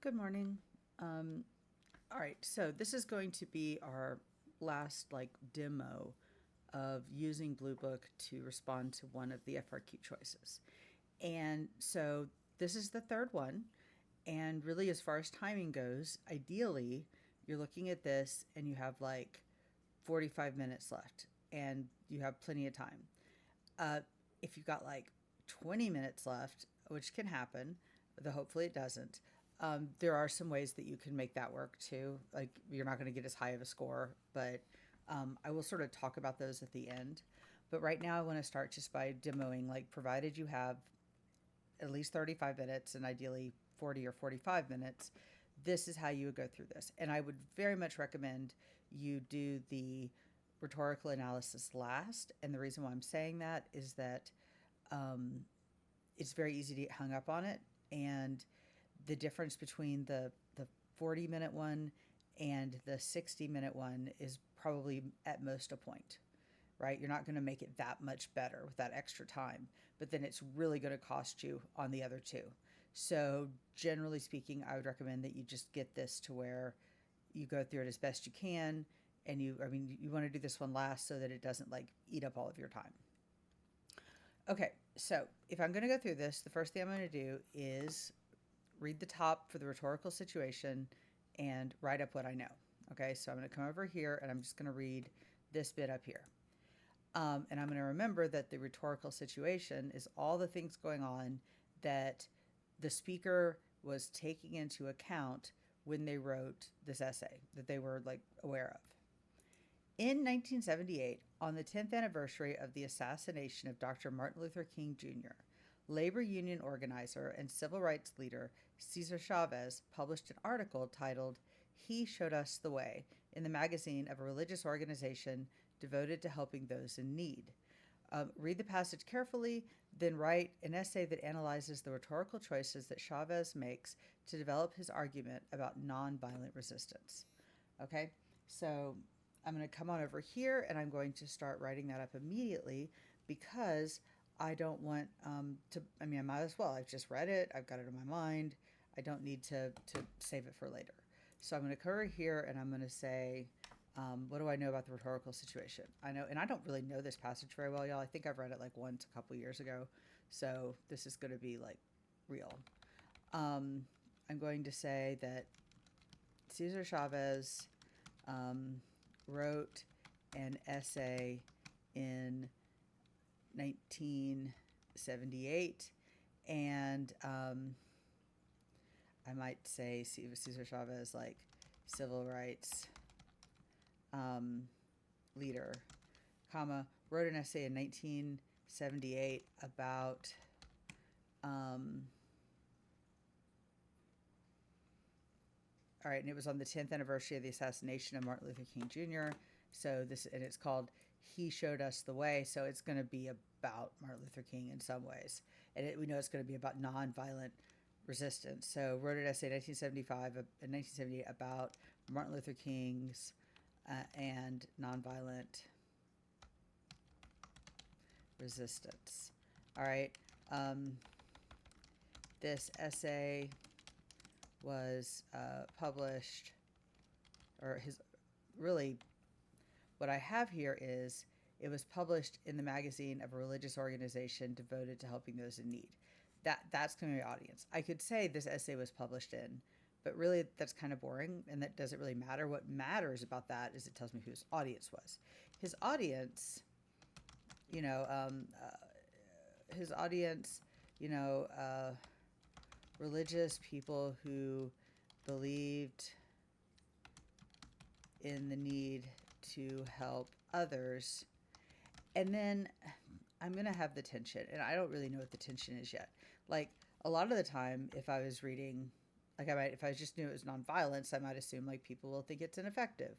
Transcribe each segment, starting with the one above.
Good morning. All right, so this is going to be our last demo of using Bluebook to respond to one of the FRQ choices. And so this is the third one. And really, as far as timing goes, ideally, you're looking at this and you have like 45 minutes left and you have plenty of time. Uh, if you've got like 20 minutes left, which can happen, though hopefully it doesn't, there are some ways that you can make that work too. Like you're not going to get as high of a score, but I will sort of talk about those at the end. But right now, I want to start just by demoing, like, provided you have at least 35 minutes and ideally 40 or 45 minutes, this is how you would go through this. And I would very much recommend you do the rhetorical analysis last. And the reason why I'm saying that is that um, it's very easy to get hung up on it. And the difference between the 40-minute one and the 60-minute one is probably at most a point, right? You're not going to make it that much better with that extra time, but then it's really going to cost you on the other two. So, generally speaking, I would recommend that you just get this to where you go through it as best you can. And you want to do this one last so that it doesn't like eat up all of your time. Okay, so if I'm going to go through this, the first thing I'm going to do is read the top for the rhetorical situation and write up what I know. Okay, so I'm going to come over here and I'm just going to read this bit up here. And I'm going to remember that the rhetorical situation is all the things going on that the speaker was taking into account when they wrote this essay that they were like aware of. In 1978, on the 10th anniversary of the assassination of Dr. Martin Luther King Jr., labor union organizer and civil rights leader Cesar Chavez published an article titled "He Showed Us the Way" in the magazine of a religious organization devoted to helping those in need. Read the passage carefully, then write an essay that analyzes the rhetorical choices that Chavez makes to develop his argument about nonviolent resistance. Okay, so I'm going to come on over here and I'm going to start writing that up immediately because I don't want I mean, I might as well. I've just read it, I've got it in my mind. I don't need to save it for later. So I'm going to come over here and I'm going to say, what do I know about the rhetorical situation? I know, and I don't really know this passage very well, y'all. I think I've read it like once a couple years ago. So this is going to be like real. Um, I'm going to say that Cesar Chavez um, wrote an essay in 1978, and I might say Cesar Chavez, like civil rights leader, comma, wrote an essay in 1978 about all right, and it was on the 10th anniversary of the assassination of Martin Luther King Jr. So this, and it's called "He Showed Us the Way." So it's going to be about Martin Luther King in some ways, and we know it's going to be about nonviolent resistance. So wrote an essay in 1975 in 1978 about Martin Luther King's and nonviolent resistance. All right, this essay was published, or his really, what I have here is it was published in the magazine of a religious organization devoted to helping those in need. That's going to be my audience. I could say this essay was published in, but really that's kind of boring, and that doesn't really matter. What matters about that is it tells me who his audience was. His audience, you know, his audience, you know, religious people who believed in the need to help others. And then I'm going to have the tension, and I don't really know what the tension is yet. Like, a lot of the time, if I was reading, like, if I just knew it was nonviolence, I might assume, like, people will think it's ineffective.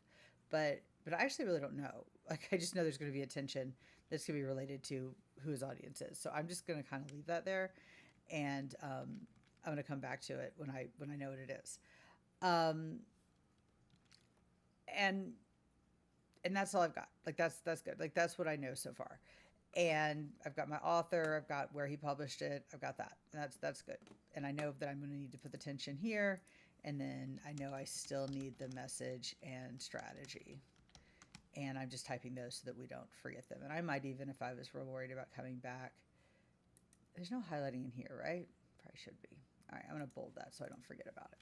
But I actually really don't know. Like, I just know there's going to be a tension that's going to be related to who his audience is. So I'm just going to kind of leave that there. And I'm going to come back to it when I know what it is. Um, and and that's all I've got. Like that's good. Like that's what I know so far. And I've got my author. I've got where he published it. I've got that. That's good. And I know that I'm going to need to put the tension here, And then I know I still need the message and strategy. And I'm just typing those so that we don't forget them. And I might even, if I was real worried about coming back, there's no highlighting in here, right? Probably should be. All right, I'm going to bold that so I don't forget about it.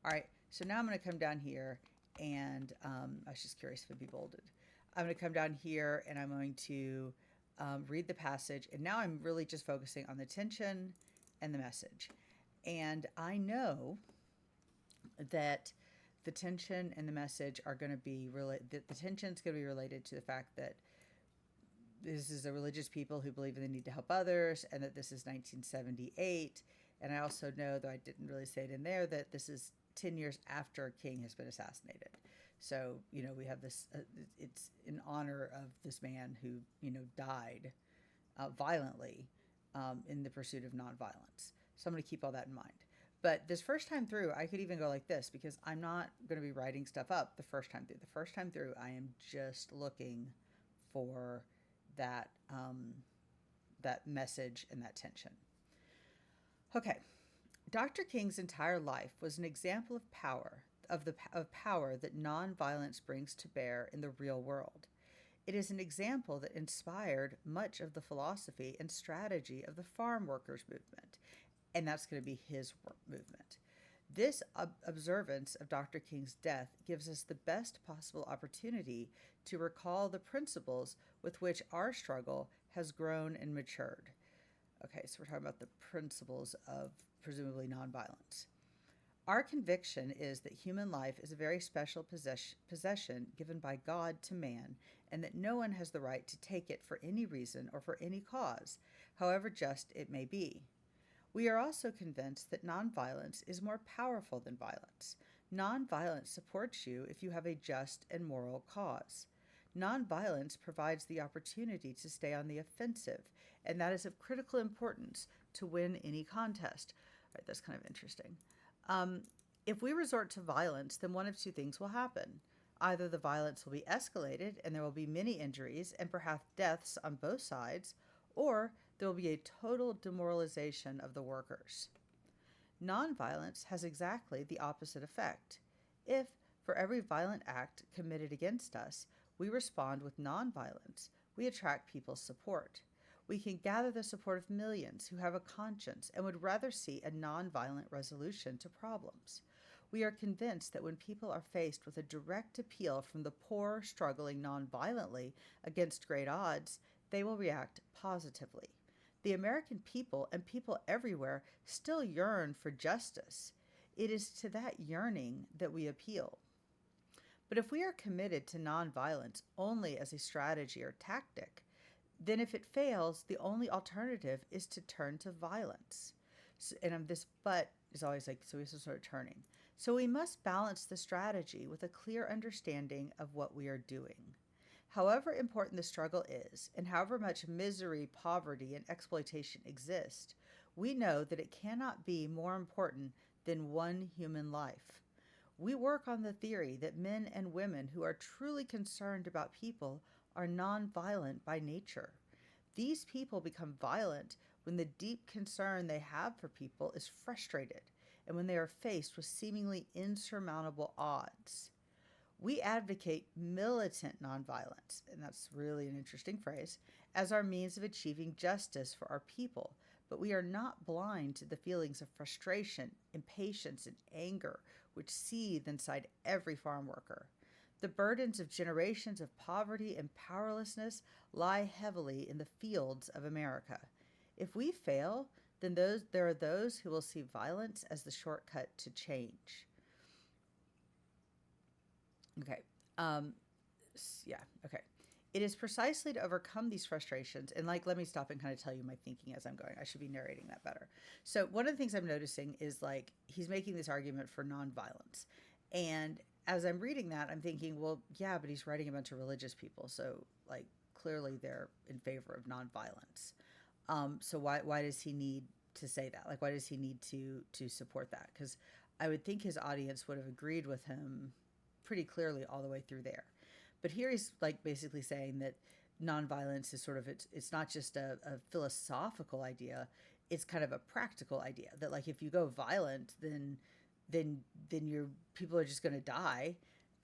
All right, so now I'm going to come down here and I was just curious if it'd be bolded. I'm going to come down here and I'm going to read the passage. And now I'm really just focusing on the tension and the message. And I know that the tension and the message are going to be related. The tension is going to be related to the fact that this is a religious people who believe in the need to help others, and that this is 1978. And I also know, though I didn't really say it in there, that this is 10 years after a king has been assassinated. So, we have this, it's in honor of this man who, died violently in the pursuit of nonviolence. So I'm going to keep all that in mind. But this first time through, I could even go like this, because I'm not going to be writing stuff up the first time through. The first time through, I am just looking for that that message and that tension. Okay, Dr. King's entire life was an example of power, of power that nonviolence brings to bear in the real world. It is an example that inspired much of the philosophy and strategy of the farm workers movement, and that's going to be his work movement. This observance of Dr. King's death gives us the best possible opportunity to recall the principles with which our struggle has grown and matured. Okay, so we're talking about the principles of presumably nonviolence. Our conviction is that human life is a very special possession given by God to man, and that no one has the right to take it for any reason or for any cause, however just it may be. We are also convinced that nonviolence is more powerful than violence. Nonviolence supports you if you have a just and moral cause. Nonviolence provides the opportunity to stay on the offensive, and that is of critical importance to win any contest. All right, that's kind of interesting. If we resort to violence, then one of two things will happen. Either the violence will be escalated and there will be many injuries and perhaps deaths on both sides, or there will be a total demoralization of the workers. Nonviolence has exactly the opposite effect. If, for every violent act committed against us, we respond with nonviolence, we attract people's support. We can gather the support of millions who have a conscience and would rather see a nonviolent resolution to problems. We are convinced that when people are faced with a direct appeal from the poor struggling nonviolently against great odds, they will react positively. The American people and people everywhere still yearn for justice. It is to that yearning that we appeal. But if we are committed to nonviolence only as a strategy or tactic, then if it fails, the only alternative is to turn to violence. So, and this but is always like, so we have to start turning. So we must balance the strategy with a clear understanding of what we are doing. However important the struggle is, and however much misery, poverty, and exploitation exist, we know that it cannot be more important than one human life. We work on the theory that men and women who are truly concerned about people are nonviolent by nature. These people become violent when the deep concern they have for people is frustrated and when they are faced with seemingly insurmountable odds. We advocate militant nonviolence, and that's really an interesting phrase, as our means of achieving justice for our people, but we are not blind to the feelings of frustration, impatience, and anger which seethe inside every farm worker. The burdens of generations of poverty and powerlessness lie heavily in the fields of America. If we fail, then there are those who will see violence as the shortcut to change. Okay. Okay. It is precisely to overcome these frustrations, and let me stop and kind of tell you my thinking as I'm going. I should be narrating that better. So one of the things I'm noticing is he's making this argument for nonviolence. And as I'm reading that, I'm thinking, well, yeah, but he's writing a bunch of religious people. So clearly they're in favor of nonviolence. So why does he need to say that? Why does he need to support that? Because I would think his audience would have agreed with him pretty clearly all the way through there. But here he's basically saying that nonviolence is sort of, it's not just a philosophical idea, it's kind of a practical idea that if you go violent, then then your people are just going to die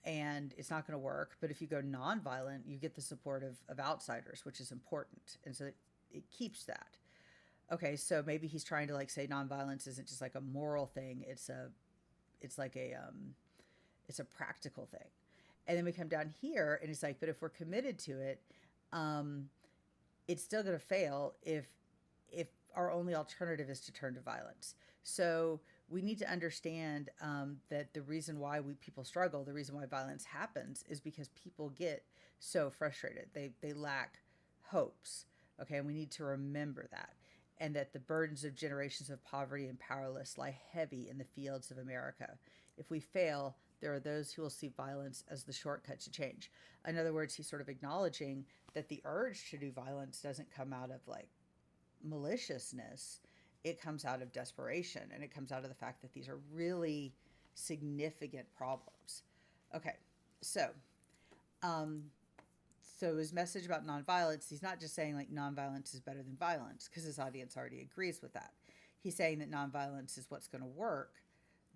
and it's not going to work. But if you go nonviolent, you get the support of outsiders, which is important. And so it keeps that. Okay, so maybe he's trying to like say nonviolence isn't just like a moral thing. It's like it's a practical thing. And then we come down here and it's like, but if we're committed to it, it's still going to fail if our only alternative is to turn to violence. So we need to understand that the reason why people struggle, the reason why violence happens, is because people get so frustrated. They lack hopes. Okay, and we need to remember that, and that the burdens of generations of poverty and powerless lie heavy in the fields of America. If we fail, there are those who will see violence as the shortcut to change. In other words, he's sort of acknowledging that the urge to do violence doesn't come out of like maliciousness. It comes out of desperation, and it comes out of the fact that these are really significant problems. Okay, so his message about nonviolence, he's not just saying like nonviolence is better than violence, because his audience already agrees with that. He's saying that nonviolence is what's going to work,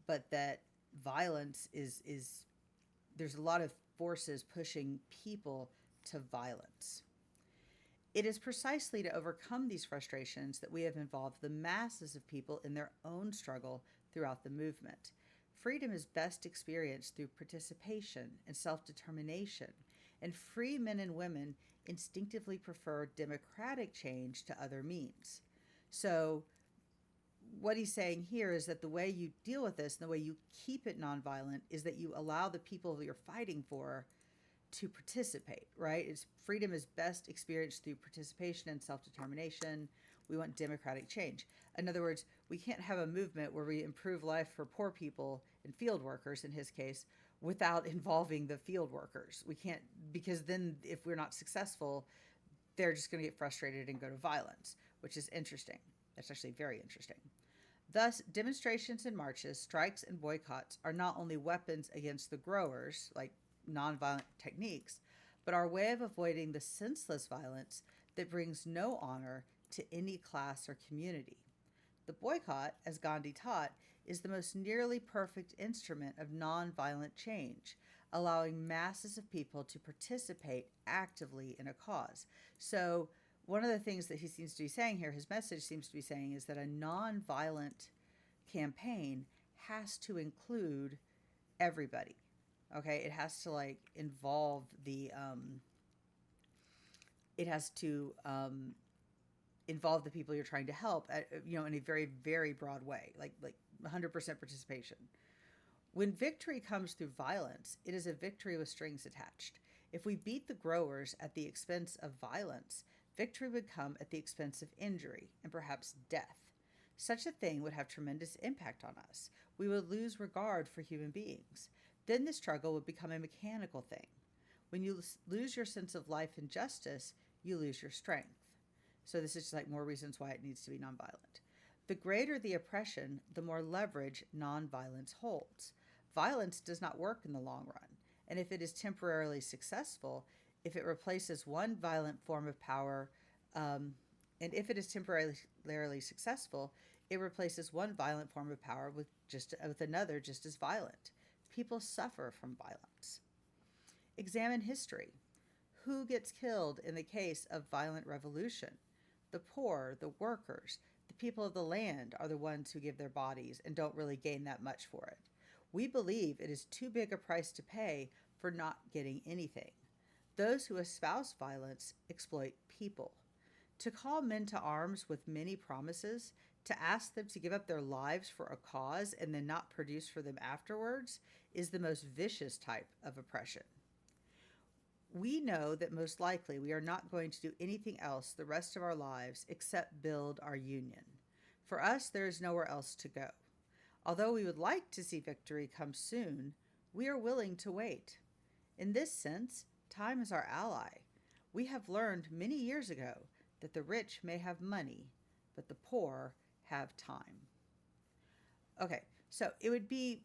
but that violence is there's a lot of forces pushing people to violence. It is precisely to overcome these frustrations that we have involved the masses of people in their own struggle throughout the movement. Freedom is best experienced through participation and self-determination, and free men and women instinctively prefer democratic change to other means. So what he's saying here is that the way you deal with this and the way you keep it nonviolent is that you allow the people that you're fighting for to participate, right? It's freedom is best experienced through participation and self-determination. We want democratic change. In other words, we can't have a movement where we improve life for poor people and field workers, in his case, without involving the field workers. We can't, because then if we're not successful, they're just going to get frustrated and go to violence, which is interesting. That's actually very interesting. Thus, demonstrations and marches, strikes and boycotts are not only weapons against the growers, like nonviolent techniques, but our way of avoiding the senseless violence that brings no honor to any class or community. The boycott, as Gandhi taught, is the most nearly perfect instrument of nonviolent change, allowing masses of people to participate actively in a cause. So one of the things that he seems to be saying here, his message seems to be saying, is that a nonviolent campaign has to include everybody. Okay, it has to like involve involve the people you're trying to help at, in a very, very broad way, like 100% participation. When victory comes through violence, it is a victory with strings attached. If we beat the growers at the expense of violence, victory would come at the expense of injury and perhaps death. Such a thing would have tremendous impact on us. We would lose regard for human beings. Then the struggle would become a mechanical thing. When you lose your sense of life and justice, you lose your strength. So this is just like more reasons why it needs to be nonviolent. The greater the oppression, the more leverage nonviolence holds. Violence does not work in the long run, and if it is temporarily successful, if it replaces one violent form of power, it replaces one violent form of power with another just as violent. People suffer from violence. Examine history. Who gets killed in the case of violent revolution? The poor, the workers, the people of the land are the ones who give their bodies and don't really gain that much for it. We believe it is too big a price to pay for not getting anything. Those who espouse violence exploit people. To call men to arms with many promises, to ask them to give up their lives for a cause and then not produce for them afterwards, is the most vicious type of oppression. We know that most likely we are not going to do anything else the rest of our lives except build our union. For us, there is nowhere else to go. Although we would like to see victory come soon, we are willing to wait. In this sense, time is our ally. We have learned many years ago that the rich may have money, but the poor have time. Okay, so it would be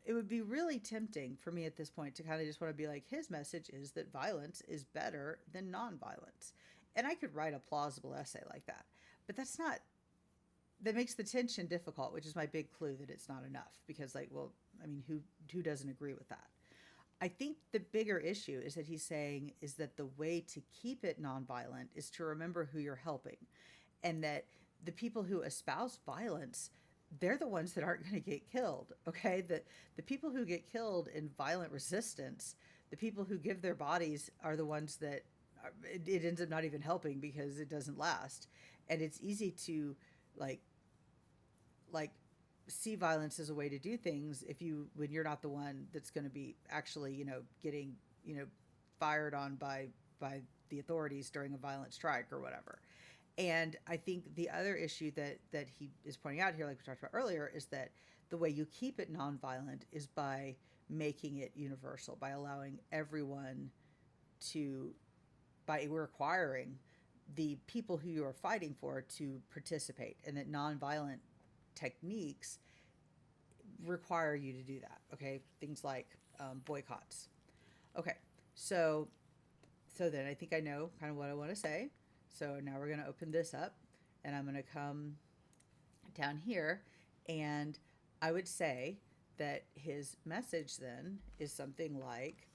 really tempting for me at this point to kind of just want to be like, his message is that violence is better than nonviolence. And I could write a plausible essay like that, but that's not that makes the tension difficult, which is my big clue that it's not enough. Because, like, well, I mean, who doesn't agree with that? I think the bigger issue is that he's saying is that the way to keep it nonviolent is to remember who you're helping, and that the people who espouse violence, they're the ones that aren't going to get killed. Okay, the people who get killed in violent resistance, the people who give their bodies, are the ones that it ends up not even helping because it doesn't last, and it's easy to like like see violence as a way to do things if you when you're not the one that's going to be actually getting fired on by the authorities during a violent strike or whatever. And I think the other issue that he is pointing out here, like we talked about earlier, is that the way you keep it nonviolent is by making it universal, by allowing everyone to, by requiring the people who you are fighting for to participate, and that nonviolent techniques require you to do that. Okay, things like boycotts. Okay, so then I think I know kind of what I want to say. So now we're going to open this up, and I'm going to come down here, and I would say that his message then is something like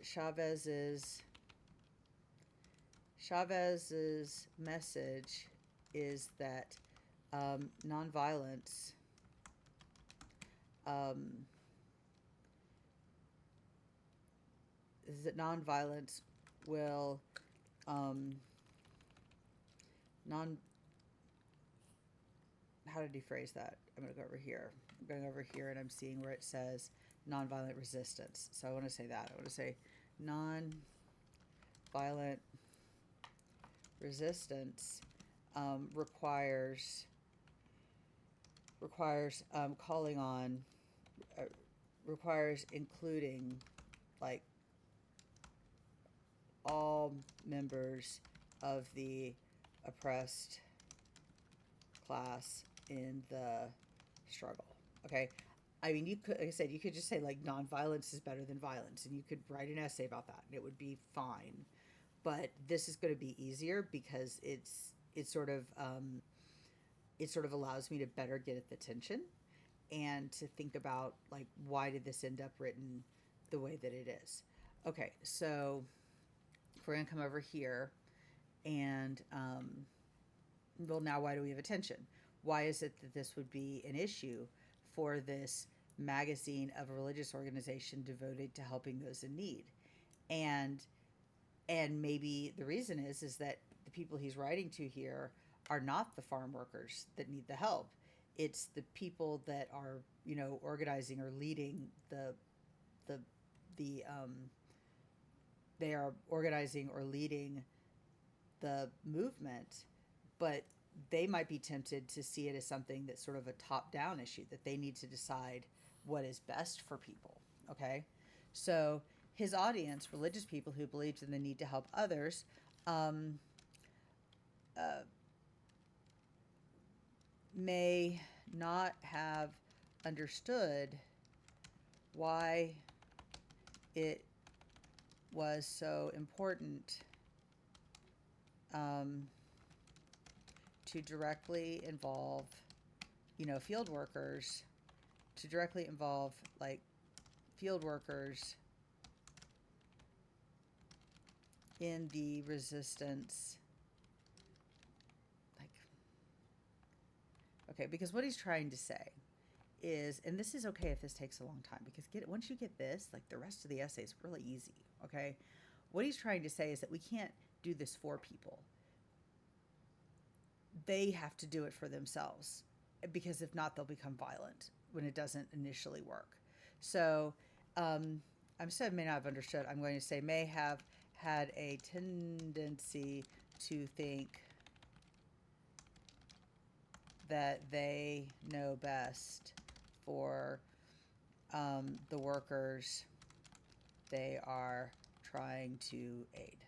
Chavez's message is that nonviolence is that nonviolence will non how did he phrase that? I'm going to go over here. I'm going over here and I'm seeing where it says nonviolent resistance. So I want to say that. I want to say nonviolent resistance requires calling on requires including like all members of the oppressed class in the struggle. Okay, I mean, you could, like I said, you could just say like nonviolence is better than violence, and you could write an essay about that, and it would be fine. But this is going to be easier because it sort of allows me to better get at the tension and to think about like why did this end up written the way that it is. Okay, so we're going to come over here and well, now why do we have a tension? Why is it that this would be an issue for this magazine of a religious organization devoted to helping those in need? And maybe the reason is that the people he's writing to here are not the farm workers that need the help. It's the people that are, organizing or leading they are organizing or leading the movement, but they might be tempted to see it as something that's sort of a top-down issue, that they need to decide what is best for people. Okay, so his audience, religious people who believed in the need to help others, may not have understood why it was so important to directly involve, field workers, to directly involve like field workers in the resistance. Like, okay, because what he's trying to say is, and this is okay if this takes a long time, because once you get this, like the rest of the essay is really easy. Okay, what he's trying to say is that we can't do this for people. They have to do it for themselves, because if not, they'll become violent when it doesn't initially work. So I'm said may not have understood. I'm going to say may have had a tendency to think that they know best for the workers they are trying to aid.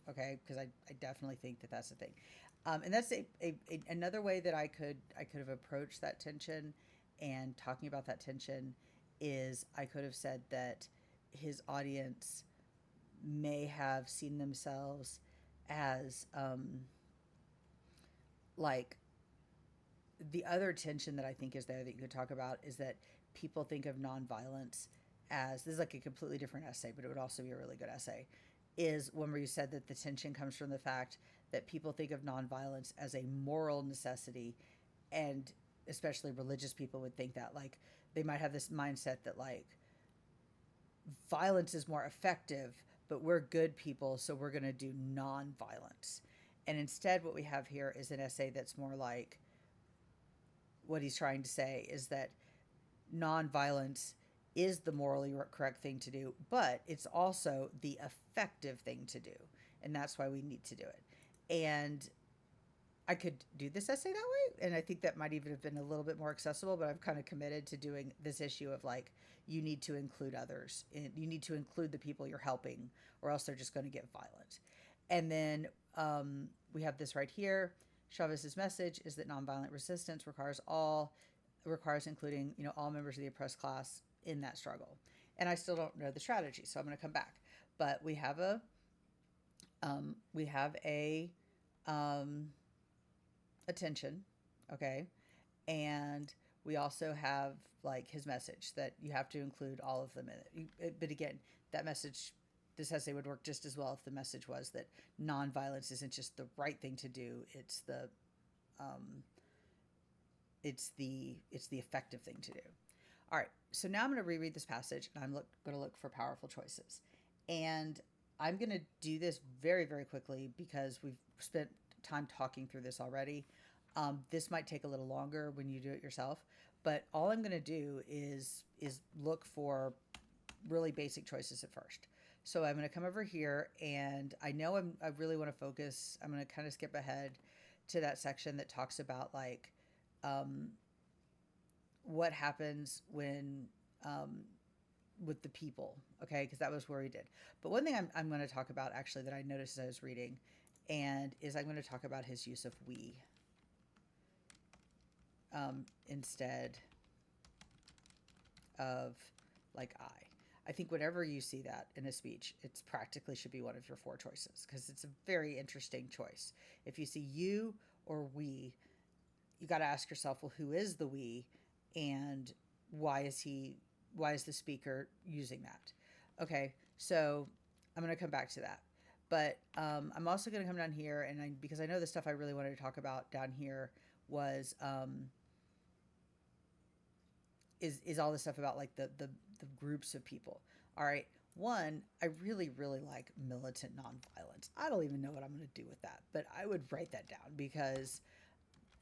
Okay, because I definitely think that that's the thing. And that's another way that I could have approached that tension, and talking about that tension is I could have said that his audience may have seen themselves as like the other tension that I think is there that you could talk about is that people think of nonviolence as, this is like a completely different essay, but it would also be a really good essay. Is when where you said that the tension comes from the fact that people think of nonviolence as a moral necessity, and especially religious people would think that, like, they might have this mindset that, like, violence is more effective, but we're good people, so we're going to do nonviolence. And instead, what we have here is an essay that's more like, what he's trying to say is that nonviolence is the morally correct thing to do, but it's also the effective thing to do. And that's why we need to do it. And I could do this essay that way, and I think that might even have been a little bit more accessible, but I'm kind of committed to doing this issue of, like, you need to include others. You need to include the people you're helping, or else they're just going to get violent. And then we have this right here. Chavez's message is that nonviolent resistance requires including, all members of the oppressed class in that struggle. And I still don't know the strategy, so I'm going to come back. But we have a attention, okay, and we also have, like, his message that you have to include all of them in it. But again, that message, this essay would work just as well if the message was that nonviolence isn't just the right thing to do; it's the effective thing to do. All right, so now I'm going to reread this passage, and I'm going to look for powerful choices, and I'm going to do this very, very quickly because we've spent time talking through this already. This might take a little longer when you do it yourself, but all I'm going to do is look for really basic choices at first. So I'm going to come over here, and I know I really want to focus. I'm going to kind of skip ahead to that section that talks about, like, what happens when with the people, okay? Because that was where we did. But one thing I'm going to talk about, actually, that I noticed as I was reading, and is I'm going to talk about his use of we instead of, like, I. I think whenever you see that in a speech, it's practically should be one of your four choices, because it's a very interesting choice. If you see you or we, you got to ask yourself, well, who is the we, and why is the speaker using that? Okay, so I'm going to come back to that. But I'm also going to come down here, and because I know the stuff I really wanted to talk about down here was is all this stuff about, like, the groups of people. All right, one, I really, really like militant nonviolence. I don't even know what I'm going to do with that, but I would write that down because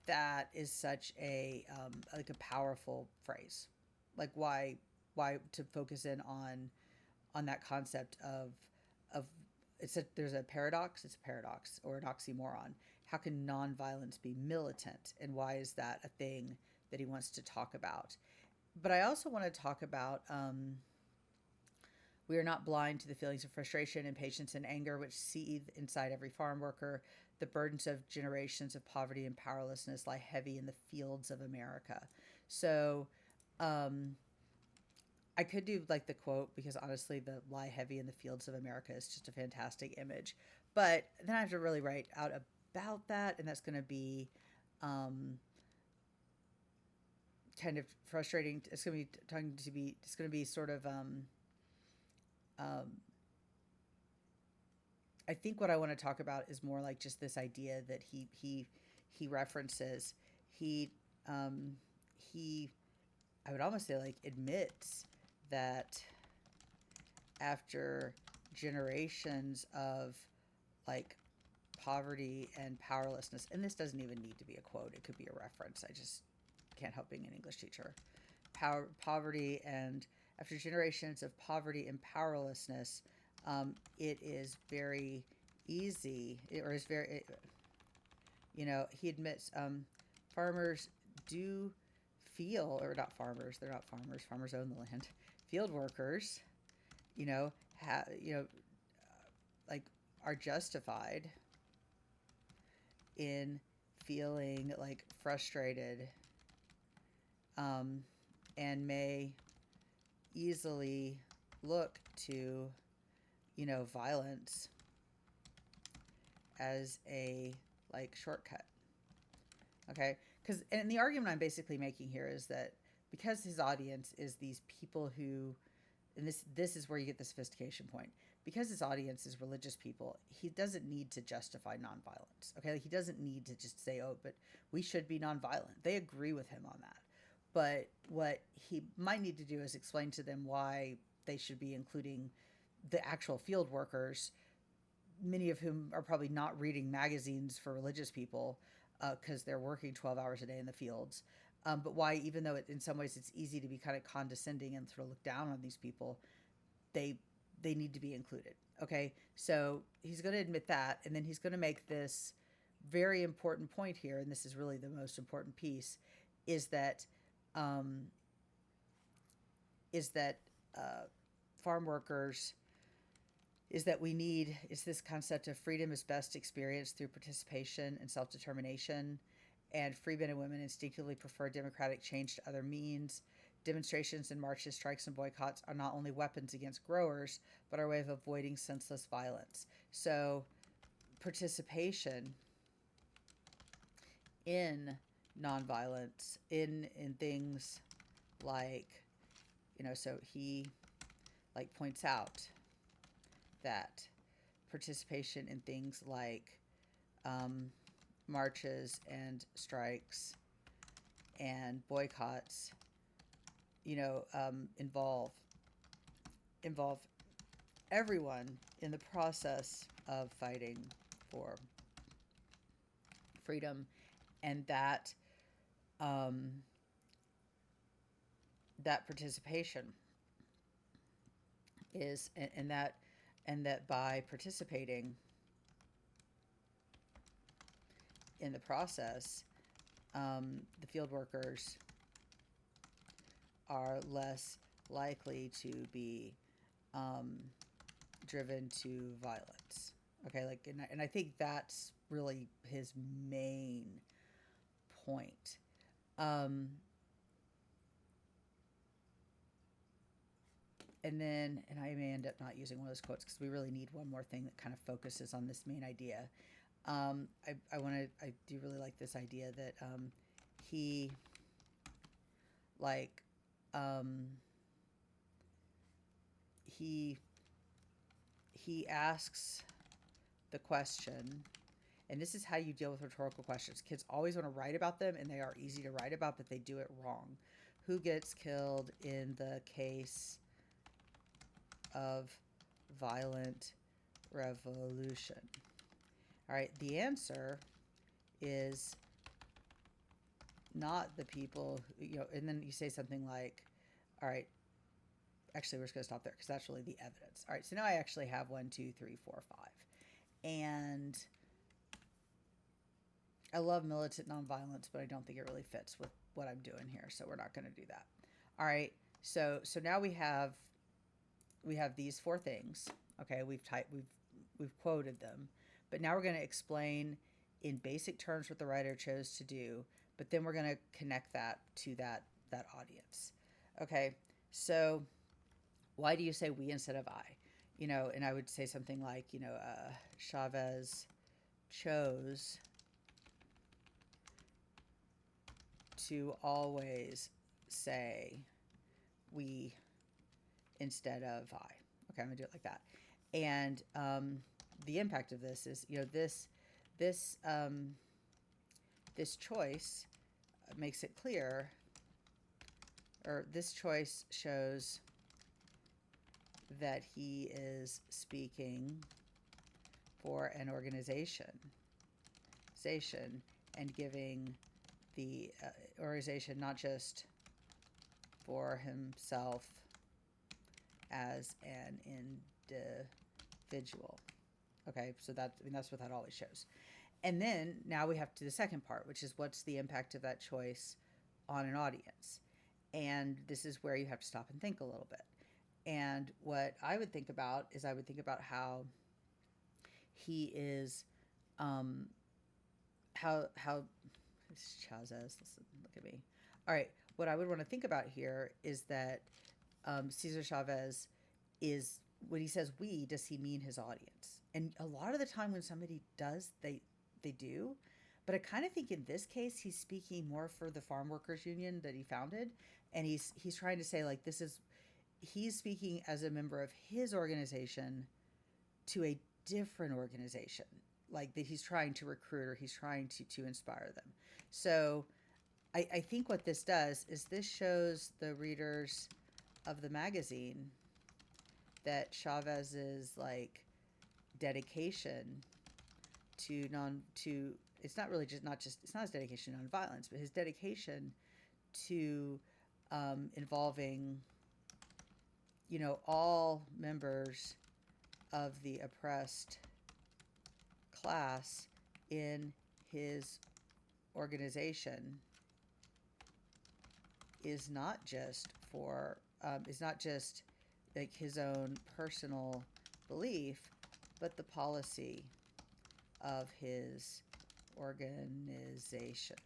that is such a like a powerful phrase. Like, why to focus in on that concept of there's a paradox. It's a paradox or an oxymoron. How can nonviolence be militant, and why is that a thing that he wants to talk about? But I also want to talk about we are not blind to the feelings of frustration, impatience, and anger which seethe inside every farm worker. The burdens of generations of poverty and powerlessness lie heavy in the fields of America. So I could do, like, the quote, because honestly, the lie heavy in the fields of America is just a fantastic image. But then I have to really write out about that, and that's going to be kind of frustrating. It's going to be sort of I think what I want to talk about is more like just this idea that he references. He I would almost say, like, admits that after generations of, like, poverty and powerlessness, and this doesn't even need to be a quote, it could be a reference. I just can't help being an English teacher. Poverty, and after generations of poverty and powerlessness, it is very easy, or is very, he admits farmers do feel, or not farmers, they're not farmers, farmers own the land, field workers, like, are justified in feeling, like, frustrated, and may easily look to, violence as a, like, shortcut. Okay, and the argument I'm basically making here is that because his audience is these people who, and this is where you get the sophistication point. Because his audience is religious people, he doesn't need to justify nonviolence. Okay, like he doesn't need to just say, "Oh, but we should be nonviolent." They agree with him on that. But what he might need to do is explain to them why they should be including the actual field workers, many of whom are probably not reading magazines for religious people because they're working 12 hours a day in the fields. But why, even though in some ways it's easy to be kind of condescending and sort of look down on these people, they they need to be included. Okay, so he's going to admit that, and then he's going to make this very important point here, and this is really the most important piece, is that um, is that farm workers is that we need is this concept of freedom is best experienced through participation and self-determination, and free men and women instinctively prefer democratic change to other means. Demonstrations and marches, strikes, and boycotts are not only weapons against growers, but our way of avoiding senseless violence. So participation in nonviolence, in things like, so he like points out that participation in things like marches and strikes and boycotts, involve everyone in the process of fighting for freedom, and um, that participation is and that by participating in the process, the field workers are less likely to be driven to violence. Okay, like, and I think that's really his main point. And I may end up not using one of those quotes because we really need one more thing that kind of focuses on this main idea. I do really like this idea that he, like, he asks the question, and this is how you deal with rhetorical questions. Kids always want to write about them, and they are easy to write about, but they do it wrong. Who gets killed in the case of violent revolution? All right, the answer is not the people, and then you say something like, all right, actually, we're just going to stop there because that's really the evidence. All right, so now I actually have 1, 2, 3, 4, 5. And I love militant nonviolence, but I don't think it really fits with what I'm doing here, so we're not going to do that. All right, so now we have these 4 things. Okay, we've quoted them, but now we're going to explain in basic terms what the writer chose to do, but then we're going to connect that to that audience. Okay, so why do you say we instead of I? And I would say something like, Chavez chose to always say we instead of I. Okay, I'm gonna do it like that. And the impact of this is, this choice makes it clear, or this choice shows that he is speaking for an organization and giving the organization not just for himself as an individual. Okay, so that's what that always shows. And then now we have to the second part, which is what's the impact of that choice on an audience. And this is where you have to stop and think a little bit. And what I would think about is how he is, how Chavez, listen, look at me. All right, what I would want to think about here is that Cesar Chavez is, when he says we, does he mean his audience? And a lot of the time when somebody does, they do, But I kind of think in this case he's speaking more for the farm workers union that he founded, and he's trying to say like this is he's speaking as a member of his organization to a different organization, like that he's trying to recruit or he's trying to inspire them. So I think what this does is this shows the readers of the magazine that Chavez's like dedication to non to it's not really just it's not his dedication to nonviolence, but his dedication to involving all members of the oppressed class in his organization is not just like his own personal belief, but the policy of his organization.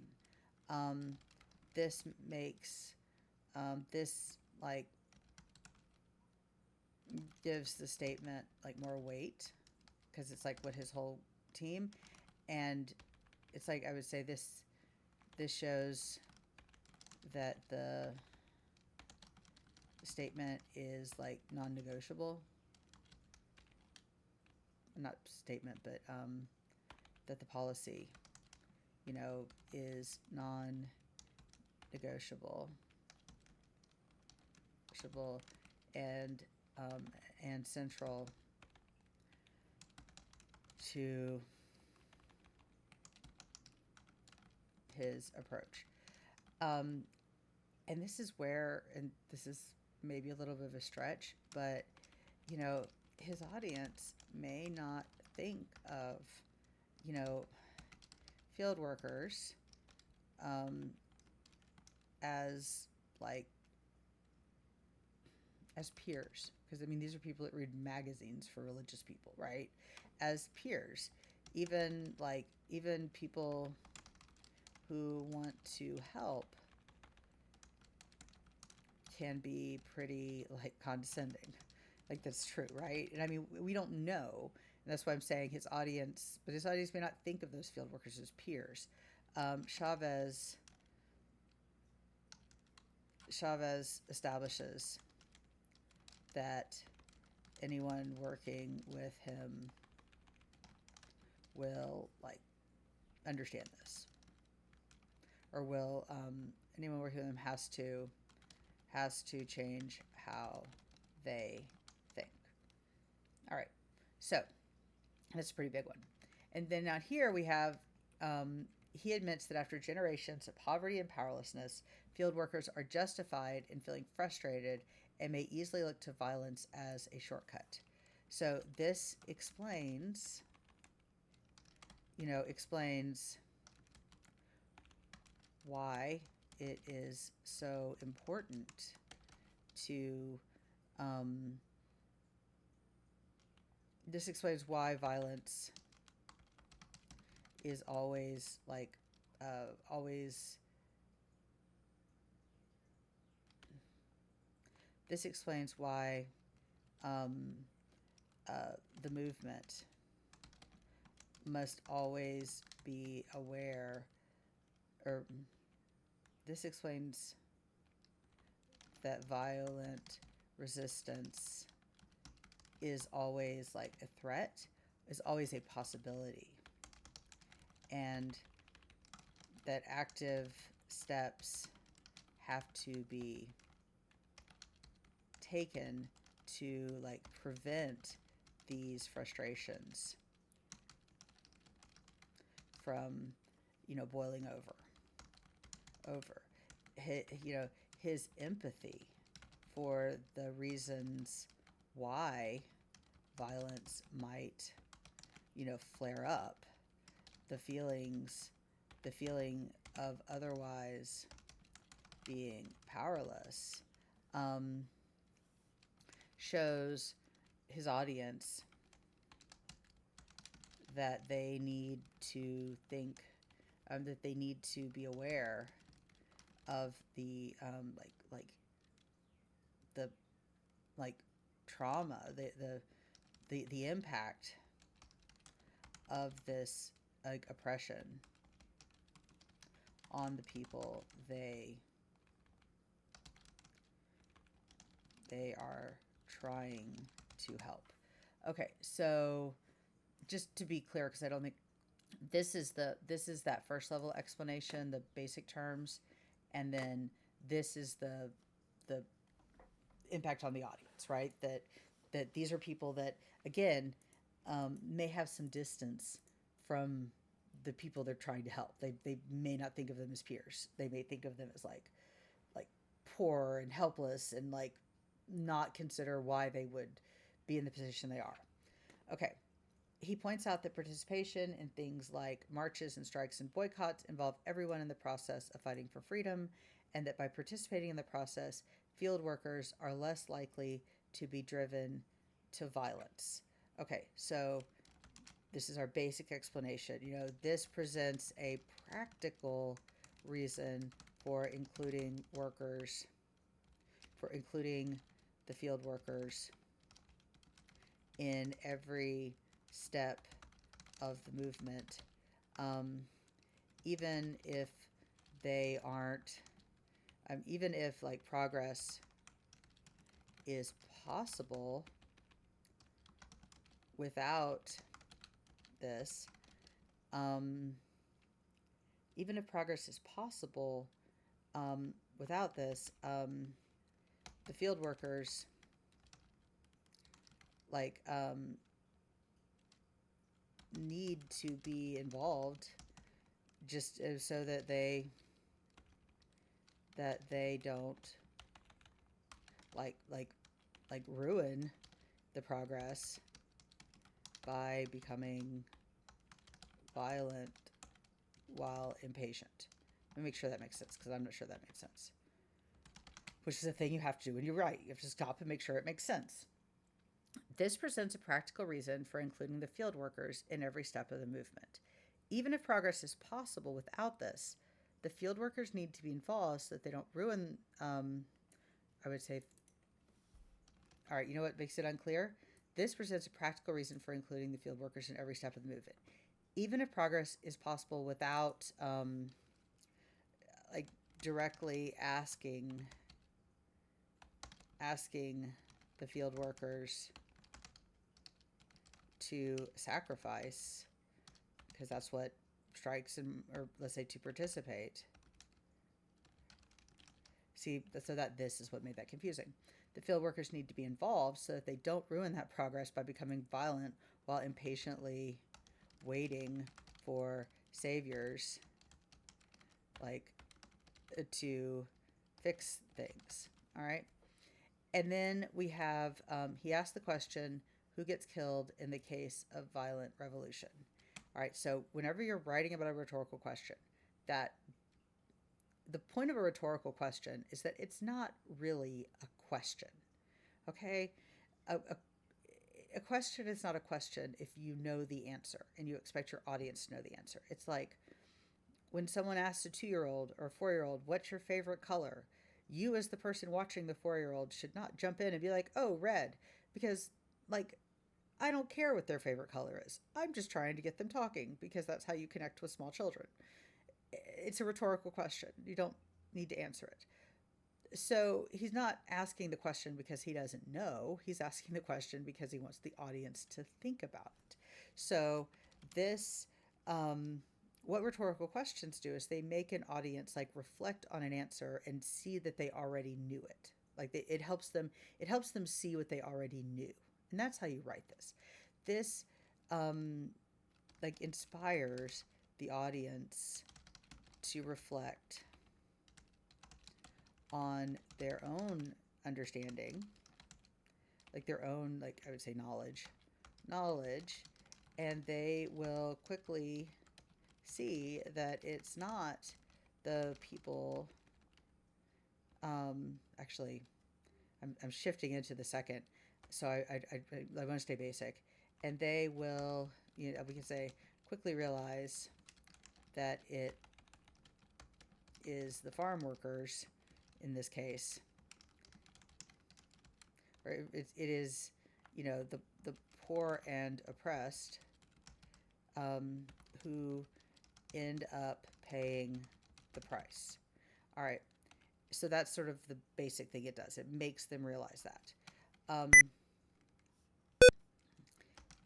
This makes this like gives the statement like more weight because it's like what his whole team, and it's like I would say this shows that the statement is like non-negotiable. Not statement, but that the policy, is non-negotiable, and central to his approach. And this is where, and this is maybe a little bit of a stretch, but his audience may not think of field workers as like as peers, because I mean these are people that read magazines for religious people, right? As peers, even people who want to help can be pretty like condescending. Like that's true, right? And I mean we don't know, and that's why I'm saying his audience may not think of those field workers as peers. Chavez establishes that anyone working with him will like understand this, or will anyone working with him has to change how they think. All right, so that's a pretty big one. And then out here we have he admits that after generations of poverty and powerlessness, field workers are justified in feeling frustrated and may easily look to violence as a shortcut. So this explains why it is so important to this explains why violence is always this explains why the movement must always be aware, or this explains that violent resistance is always like a threat, is always a possibility, and that active steps have to be taken to like prevent these frustrations from boiling over his empathy for the reasons why violence might flare up, the feeling of otherwise being powerless, shows his audience that they need to think, that they need to be aware of the the trauma, the impact of this oppression on the people they are trying to help. Okay, so just to be clear, because I don't think this is that first level explanation, the basic terms, and then this is the impact on the audience, right? That these are people that, again, may have some distance from the people they're trying to help. They may not think of them as peers. They may think of them as like poor and helpless, and like not consider why they would be in the position they are. Okay. He points out that participation in things like marches and strikes and boycotts involve everyone in the process of fighting for freedom, and that by participating in the process, field workers are less likely to be driven to violence. Okay, so this is our basic explanation. This presents a practical reason for including the field workers in every step of the movement, even if they aren't, even if like progress is possible without this, even if progress is possible without this, the field workers need to be involved just so that they don't ruin the progress by becoming violent while impatient. Let me make sure that makes sense, because I'm not sure that makes sense. Which is a thing you have to do when you write. You have to stop and make sure it makes sense. This presents a practical reason for including the field workers in every step of the movement. Even if progress is possible without this, the field workers need to be involved so that they don't ruin, I would say, all right, you know what makes it unclear? This presents a practical reason for including the field workers in every step of the movement. Even if progress is possible without, directly asking the field workers to sacrifice, because that's what strikes or let's say to participate. See, so that this is what made that confusing. The field workers need to be involved so that they don't ruin that progress by becoming violent while impatiently waiting for saviors to fix things. All right. And then we have, he asked the question, who gets killed in the case of violent revolution? All right, so whenever you're writing about a rhetorical question, that the point of a rhetorical question is that it's not really a question, okay? A question is not a question if you know the answer and you expect your audience to know the answer. It's like when someone asks a 2-year-old or a 4-year-old, what's your favorite color? You, as the person watching the 4-year-old, should not jump in and be like, oh, red, because I don't care what their favorite color is. I'm just trying to get them talking, because that's how you connect with small children. It's a rhetorical question. You don't need to answer it. So he's not asking the question because he doesn't know. He's asking the question because he wants the audience to think about it. So this, what rhetorical questions do is they make an audience reflect on an answer and see that they already knew it. It helps them see what they already knew. And that's how you write this. This inspires the audience to reflect on their own understanding, their own, I would say, knowledge, and they will quickly see that it's not the people, actually, I'm shifting into the second, so I want to stay basic, and they will, we can say, quickly realize that it is the farm workers, in this case, or it is, the poor and oppressed, who end up paying the price. All right. So that's sort of the basic thing it does. It makes them realize that.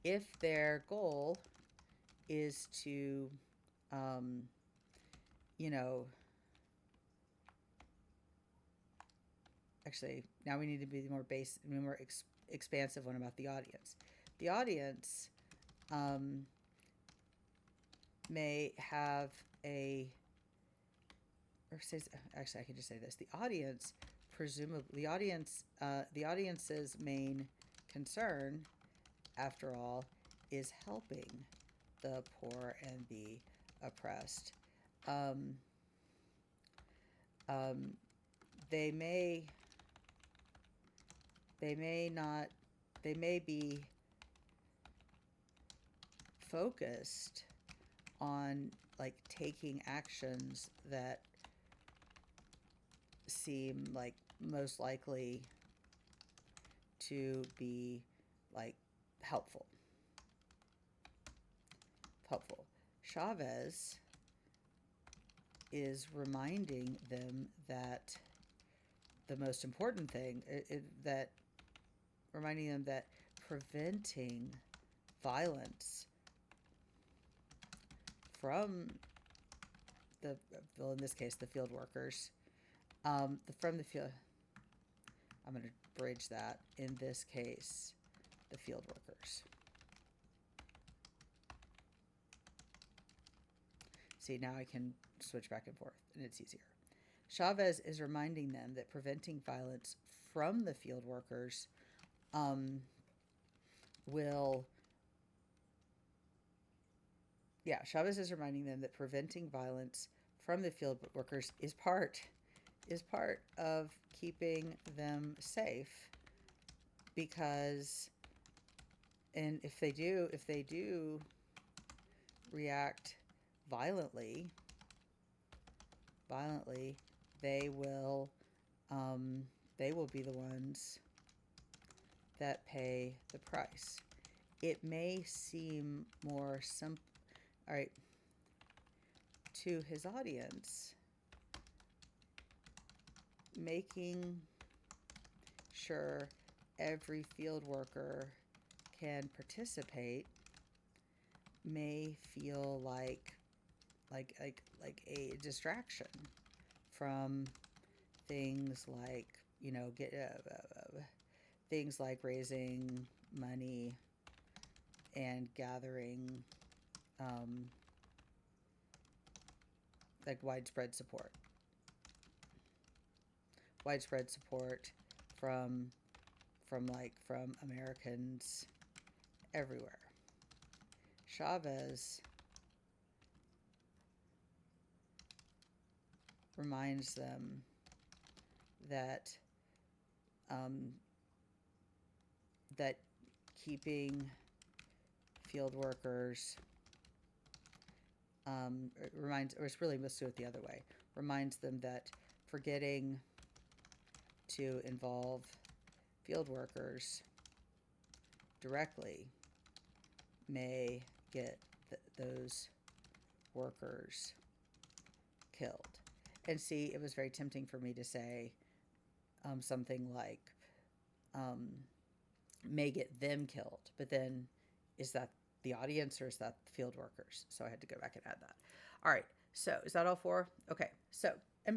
If their goal is to, um, you know, actually, now we need to be more expansive one about the audience. The audience may have a, or says, actually, I can just say this: the audience, presumably, the audience's main concern, after all, is helping the poor and the oppressed. Um, um, they may they may not they may be focused on like taking actions that seem like most likely to be like helpful. Chavez is reminding them that the most important thing that reminding them that preventing violence from the, well, in this case, the field workers, from the field, I'm going to bridge that, in this case, the field workers. See, now I can switch back and forth, and it's easier. Chavez is reminding them that preventing violence from the field workers Chavez is reminding them that preventing violence from the field workers is part of keeping them safe, because, and if they do react violently, they will be the ones that pay the price. It may seem more simple, all right, to his audience, making sure every field worker can participate may feel like a distraction from things like, things like raising money and gathering like widespread support from Americans everywhere. Chavez reminds them that that keeping field workers it's really, let's do it the other way. Reminds them that forgetting to involve field workers directly may get those workers killed. And see, it was very tempting for me to say something like may get them killed, but then is that the audience or is that the field workers? So I had to go back and add that. All right, so is that all four? Okay, so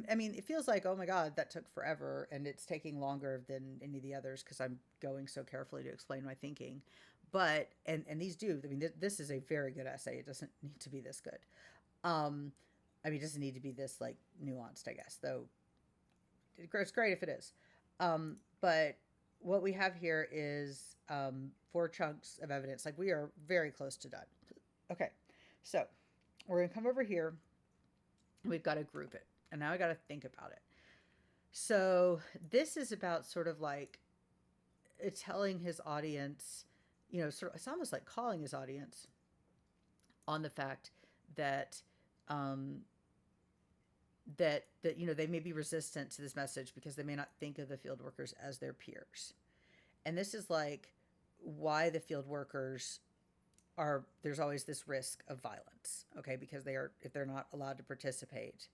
I mean, it feels like, oh my God, that took forever, and it's taking longer than any of the others because I'm going so carefully to explain my thinking. But, and these do, I mean, this is a very good essay. It doesn't need to be this good. I mean, it doesn't need to be this, like, nuanced, I guess, though it's great if it is. But what we have here is 4 chunks of evidence. Like, we are very close to done. Okay, so we're going to come over here. We've got to group it. And now I got to think about it. So this is about sort of like telling his audience, sort of, it's almost like calling his audience on the fact that that they may be resistant to this message because they may not think of the field workers as their peers. And this is like why the field workers there's always this risk of violence, okay? Because if they're not allowed to participate,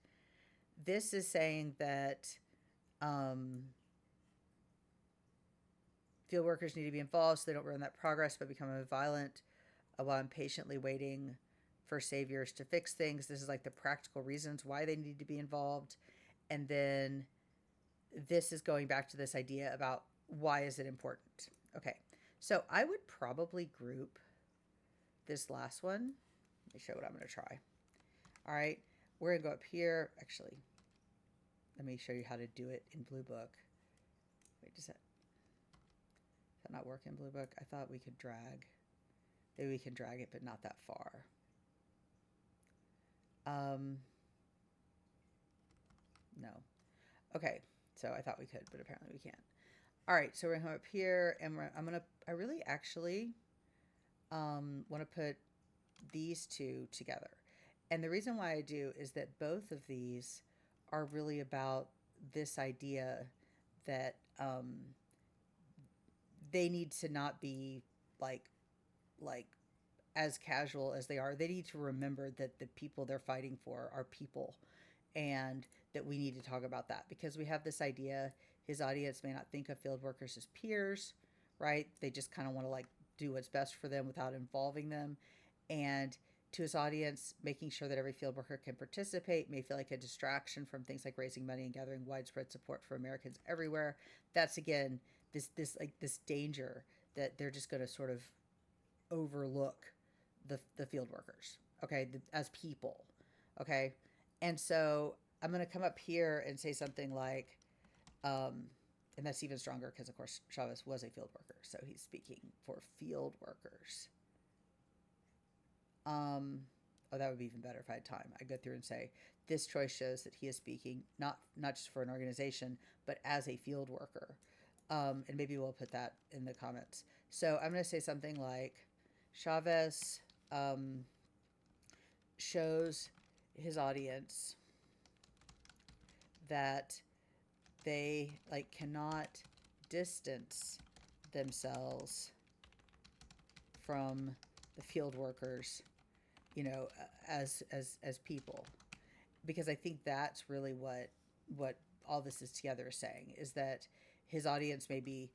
This is saying that um, field workers need to be involved so they don't ruin that progress by becoming violent while impatiently waiting for saviors to fix things. This is like the practical reasons why they need to be involved. And then this is going back to this idea about why is it important. Okay, so I would probably group this last one. Let me show what I'm going to try. All right, we're going to go up here. Actually, let me show you how to do it in Bluebook. Wait, does that not work in Bluebook? I thought we could drag. Maybe we can drag it, but not that far. No. Okay, so I thought we could, but apparently we can't. All right, so we're gonna come up here, and I really actually want to put these two together. And the reason why I do is that both of these are really about this idea that they need to not be like as casual as they are. They need to remember that the people they're fighting for are people, and that we need to talk about that, because we have this idea his audience may not think of field workers as peers, right? They just kind of want to like do what's best for them without involving them. And to his audience, making sure that every field worker can participate may feel like a distraction from things like raising money and gathering widespread support for Americans everywhere. That's again this danger that they're just going to sort of overlook the field workers, okay, as people, okay. And so I'm going to come up here and say something like, and that's even stronger because, of course, Chavez was a field worker, so he's speaking for field workers. Oh, that would be even better if I had time. I'd go through and say, this choice shows that he is speaking not just for an organization, but as a field worker. And maybe we'll put that in the comments. So I'm going to say something like, Chavez shows his audience that they like cannot distance themselves from the field workers, you know, as people, because I think that's really what all this is together is saying, is that his audience may be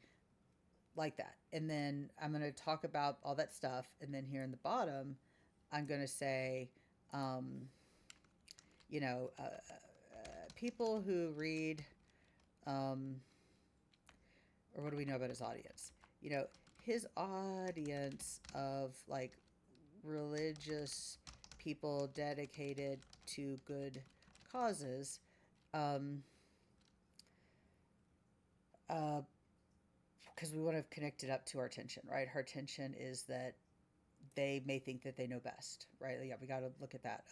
like that. And then I'm going to talk about all that stuff, and then here in the bottom I'm going to say you know, people who read or what do we know about his audience? You know, his audience of like religious people dedicated to good causes, because we want to connect it up to our tension, right? Our tension is that they may think that they know best, right? Yeah, we got to look at that.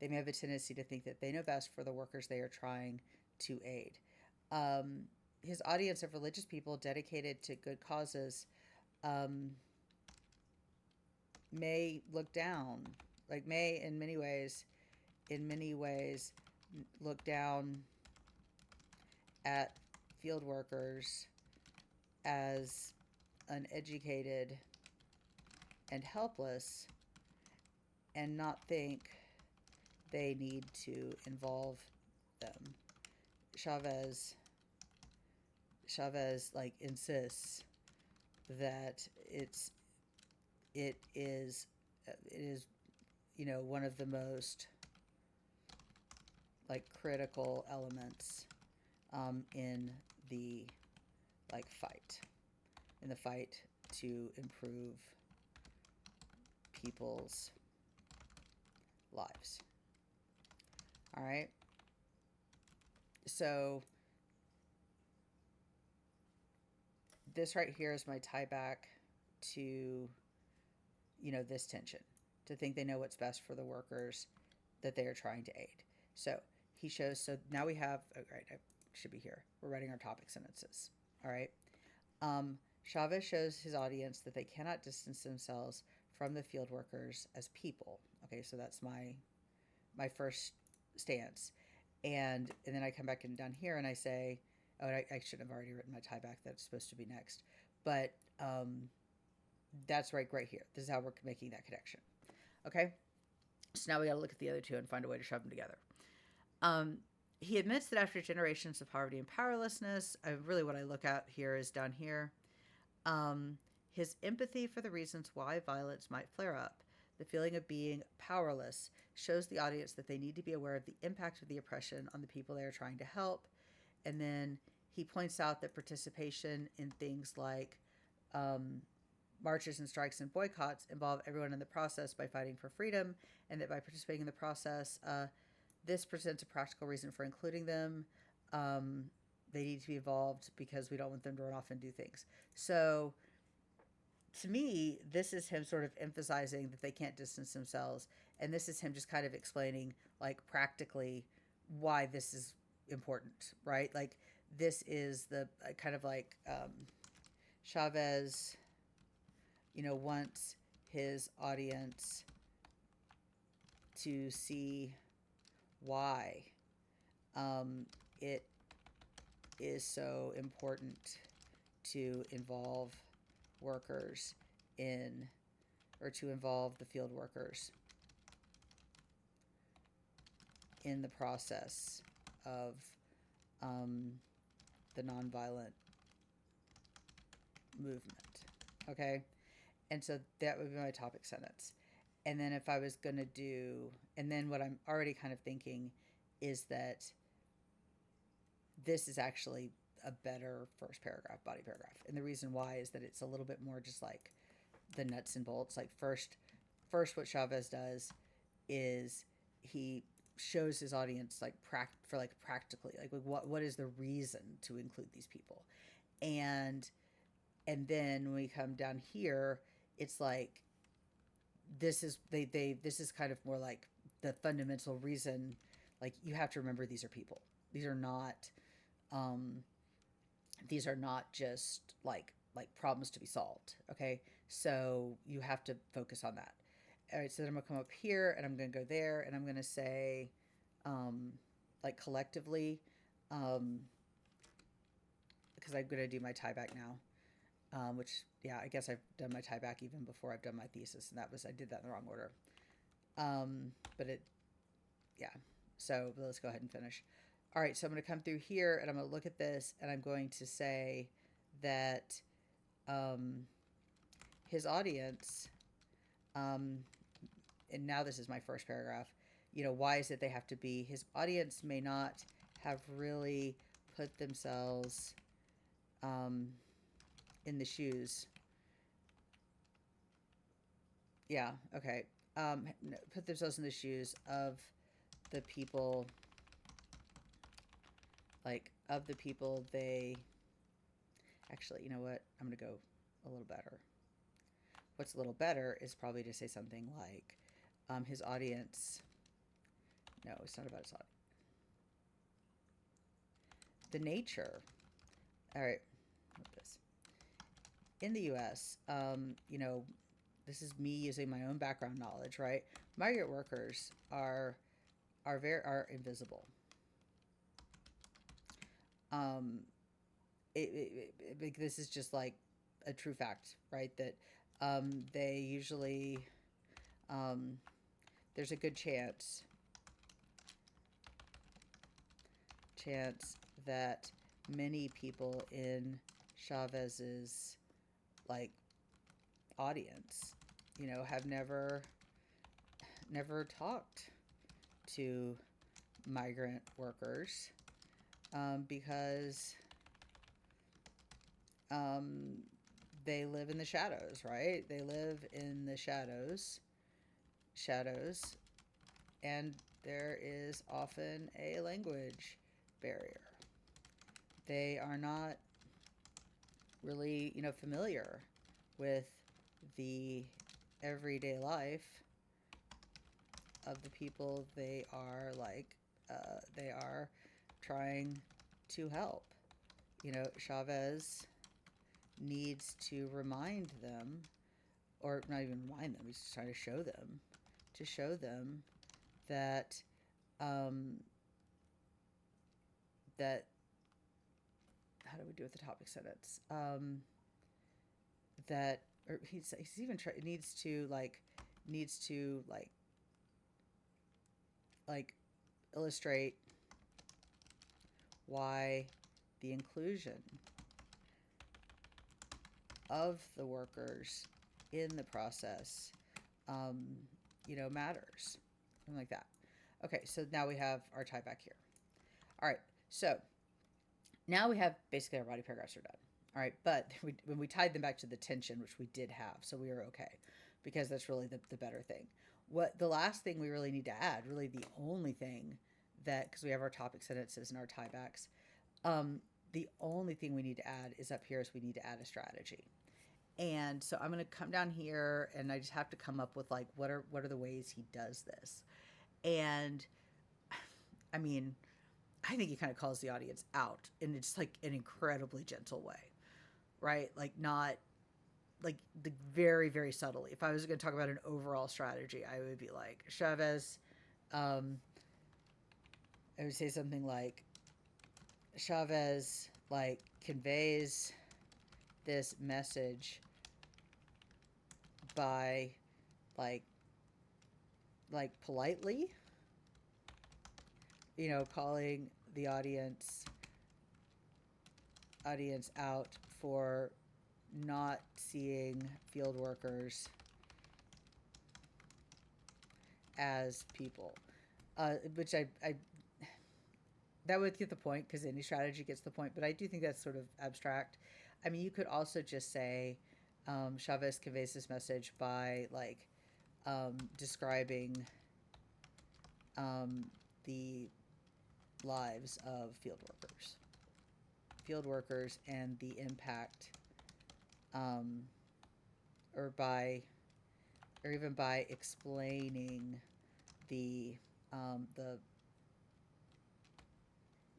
They may have a tendency to think that they know best for the workers they are trying to aid. His audience of religious people dedicated to good causes may look down, like may in many ways look down at field workers as uneducated and helpless, and not think they need to involve them. Chavez like insists that it is you know, one of the most like critical elements in the like fight to improve people's lives. All right. So this right here is my tie back to, you know, this tension, to think they know what's best for the workers that they are trying to aid. So he shows, so now we have, oh, right, I should be here. We're writing our topic sentences. All right. Chavez shows his audience that they cannot distance themselves from the field workers as people. Okay, so that's my first stance. And then I come back and down here and I say, oh, I should have already written my tie back. That's supposed to be next. But that's right here. This is how we're making that connection. Okay, so now we got to look at the other two and find a way to shove them together. He admits that after generations of poverty and powerlessness, really what I look at here is down here, um, his empathy for the reasons why violence might flare up. The feeling of being powerless shows the audience that they need to be aware of the impact of the oppression on the people they are trying to help. And then he points out that participation in things like um, marches and strikes and boycotts involve everyone in the process by fighting for freedom, and that by participating in the process, this presents a practical reason for including them. Um, they need to be involved because we don't want them to run off and do things. So, to me, this is him sort of emphasizing that they can't distance themselves, and this is him just kind of explaining, like, practically why this is important, right? Like, this is the kind of like Chavez, wants his audience to see why it is so important to involve workers in, or to involve the field workers in the process of the nonviolent movement. Okay? And so that would be my topic sentence. And then if I was going to do, and then what I'm already kind of thinking is that this is actually a better first paragraph, body paragraph. And the reason why is that it's a little bit more just like the nuts and bolts. Like first what Chavez does is he shows his audience like practically like what is the reason to include these people. And then when we come down here, it's like this is this is kind of more like the fundamental reason. Like, you have to remember, these are people. These are not just like problems to be solved. Okay, so you have to focus on that. All right, so then I'm gonna come up here and I'm gonna go there and I'm gonna say like collectively, because I'm gonna do my tie back now. Which, yeah, I guess I've done my tie back even before I've done my thesis, and I did that in the wrong order. But yeah. So let's go ahead and finish. All right, so I'm going to come through here, and I'm going to look at this, and I'm going to say that his audience, and now this is my first paragraph, why is it they have to be? His audience may not have really put themselves in the shoes. Yeah, okay. Put themselves in the shoes of the people, they... Actually, you know what? I'm going to go a little better. What's a little better is probably to say something like, his audience... No, it's not about his audience. The nature... All right, this. In the U.S., this is me using my own background knowledge, right? Migrant workers are invisible. This is just like a true fact, right? That they usually there's a good chance that many people in Chavez's audience, have never talked to migrant workers because they live in the shadows, right? They live in the shadows, and there is often a language barrier. They are not really, familiar with the everyday life of the people they are trying to help. Chavez needs to remind them, or not even remind them, he's just trying to show them that that how do we do with the topic sentence? That, or he's even needs to illustrate why the inclusion of the workers in the process, matters. Something like that. Okay, so now we have our tie back here. All right, so now we have basically our body paragraphs are done. All right, but when we tied them back to the tension, which we did have, so we were okay, because that's really the better thing. What the last thing we really need to add, really the only thing that, because we have our topic sentences and our tiebacks, the only thing we need to add is up here is we need to add a strategy. And so I'm going to come down here and I just have to come up with like what are the ways he does this. And I mean, I think he kind of calls the audience out and it's like an incredibly gentle way, right? Like not like the very, very subtly. If I was going to talk about an overall strategy, I would be like Chavez, I would say something like Chavez like conveys this message by like politely, calling the audience out for not seeing field workers as people, which I that would get the point because any strategy gets the point, but I do think that's sort of abstract. I mean, you could also just say Chavez conveys this message by like describing the lives of field workers and the impact, or even by explaining the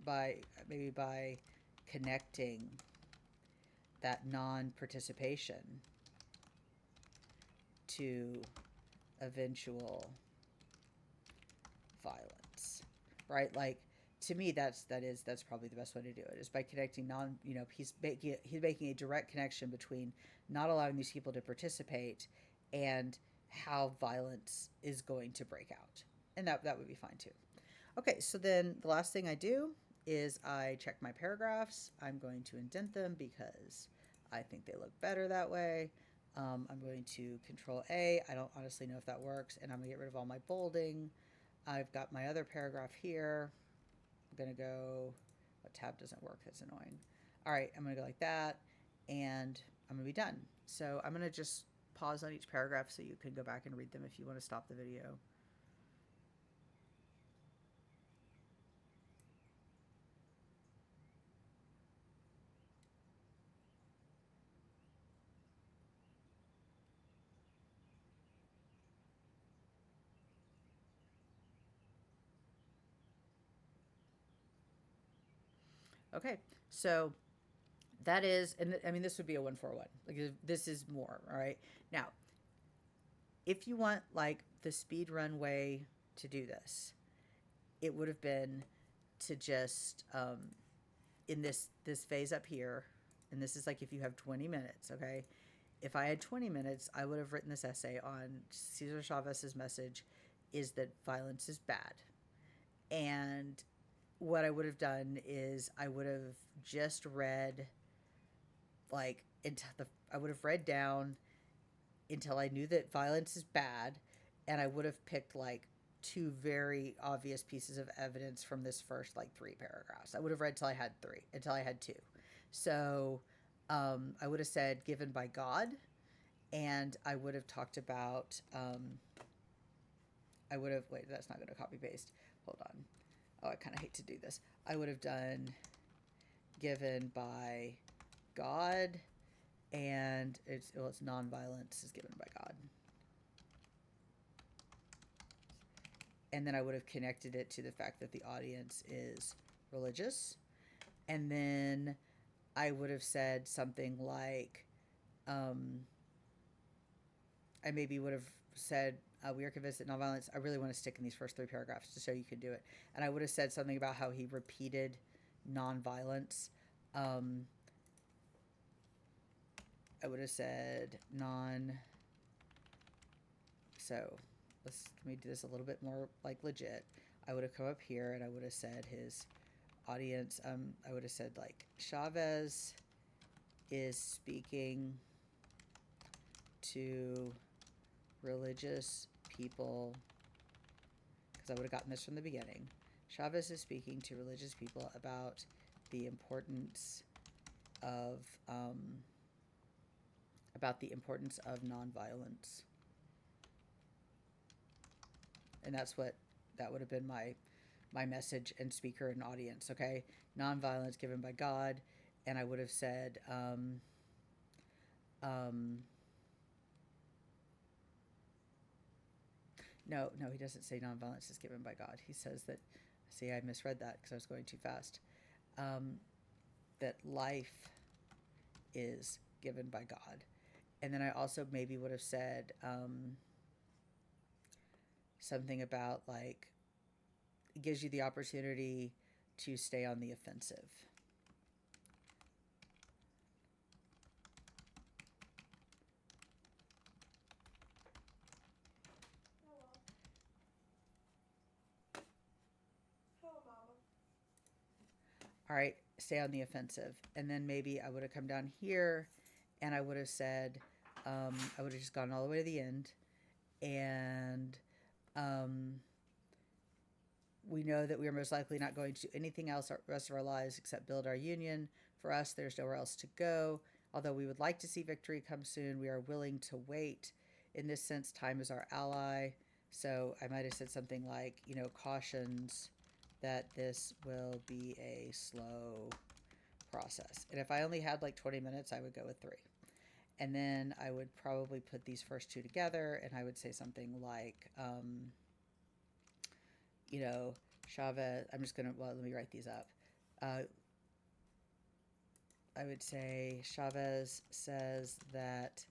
by connecting that non-participation to eventual violence, right? Like to me, that's probably the best way to do it is by connecting he's making a direct connection between not allowing these people to participate and how violence is going to break out, and that would be fine too. Okay, so then the last thing I do is I check my paragraphs. I'm going to indent them because I think they look better that way. I'm going to Control A. I don't honestly know if that works, and I'm going to get rid of all my bolding. I've got my other paragraph here. I'm going to go, what tab doesn't work? That's annoying. All right, I'm going to go like that, and I'm going to be done. So I'm going to just pause on each paragraph so you can go back and read them if you want to stop the video. Okay, so that is, and I mean, this would be a 1-4-1. Like this is more, all right? Now, if you want like the speedrun way to do this, it would have been to just, in this phase up here, and this is like if you have 20 minutes, okay? If I had 20 minutes, I would have written this essay on Cesar Chavez's message is that violence is bad. And what I would have done is I would have just read like I would have read down until I knew that violence is bad, and I would have picked like 2 very obvious pieces of evidence from this first like 3 paragraphs. I would have read until I had 2. So I would have said given by God, and I would have talked about wait, that's not going to copy paste. Hold on. Oh, I kind of hate to do this. I would have done given by God, and it's nonviolence is given by God. And then I would have connected it to the fact that the audience is religious. And then I would have said something like, I maybe would have said, we are convinced that nonviolence, I really want to stick in these first 3 paragraphs to show you can do it. And I would have said something about how he repeated nonviolence. I would have said so let me do this a little bit more like legit. I would have come up here and I would have said his audience, I would have said like Chavez is speaking to religious people, because I would have gotten this from the beginning. Chavez is speaking to religious people about the importance of nonviolence, and that would have been my message and speaker and audience. Okay, nonviolence given by God, and I would have said. No, he doesn't say nonviolence is given by God. He says that, see, I misread that because I was going too fast. That life is given by God. And then I also maybe would have said something about like, it gives you the opportunity to stay on the offensive. All right, stay on the offensive. And then maybe I would have come down here and I would have said, I would have just gone all the way to the end. And we know that we are most likely not going to do anything else the rest of our lives except build our union. For us, there's nowhere else to go. Although we would like to see victory come soon, we are willing to wait. In this sense, time is our ally. So I might have said something like, cautions that this will be a slow process. And if I only had like 20 minutes, I would go with 3. And then I would probably put these first 2 together, and I would say something like, Chavez, I'm just going to, let me write these up. I would say Chavez says that